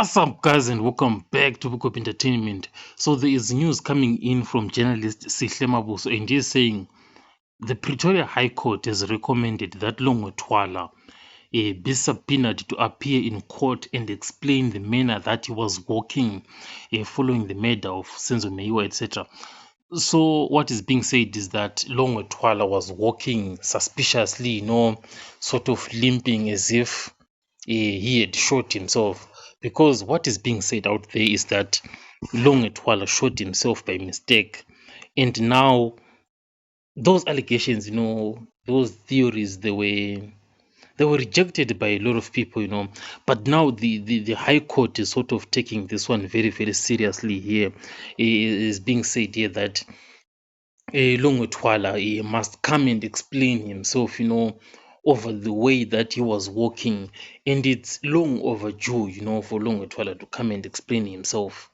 What's up, guys, and welcome back to Book of Entertainment. So there is news coming in from journalist Sihle Mabuso, and he is saying the Pretoria High Court has recommended that Longwe Twala be subpoenaed to appear in court and explain the manner that he was walking following the murder of Senzo Meyiwa, etc. So what is being said is that Longwe Twala was walking suspiciously, sort of limping as if he had shot himself, because what is being said out there is that Longwe shot himself by mistake, and now those allegations, those theories, they were rejected by a lot of people, but now the High Court is sort of taking this one very, very seriously here. It is being said here that Longwe he must come and explain himself, over the way that he was walking, and it's long overdue, for Longwe to come and explain himself.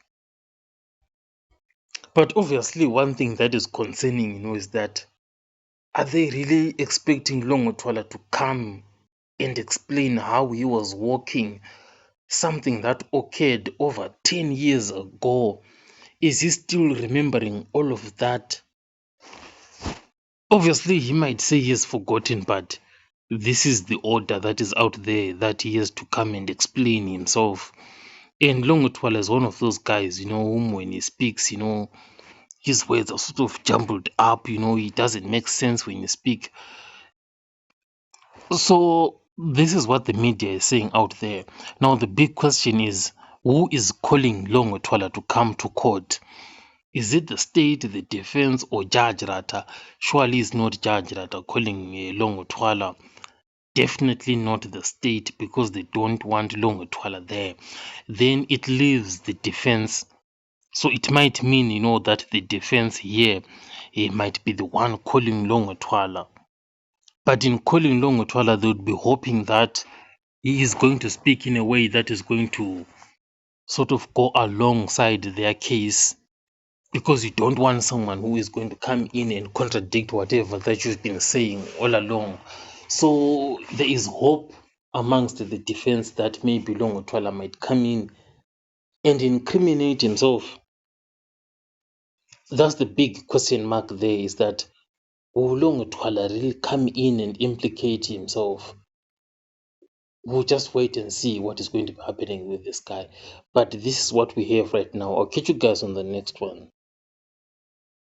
But obviously, one thing that is concerning, is that are they really expecting Longwe to come and explain how he was walking, something that occurred over 10 years ago? Is he still remembering all of that? Obviously, he might say he has forgotten, but this is the order that is out there that he has to come and explain himself. And Longwe is one of those guys, whom when he speaks, his words are sort of jumbled up, he doesn't make sense when you speak. So this is what the media is saying out there. Now the big question is, who is calling Longwe to come to court? Is it the state, the defense, or Judge Rata? Surely it's not Judge Rata calling Longwe. Definitely not the state, because they don't want Longwe there. Then it leaves the defense. So it might mean, that the defense here might be the one calling Longwe. But in calling Longwe, they would be hoping that he is going to speak in a way that is going to sort of go alongside their case, because you don't want someone who is going to come in and contradict whatever that you've been saying all along. So there is hope amongst the defense that maybe Longwe might come in and incriminate himself. That's the big question mark there, is that will Longwe really come in and implicate himself? We'll just wait and see what is going to be happening with this guy. But this is what we have right now. I'll catch you guys on the next one.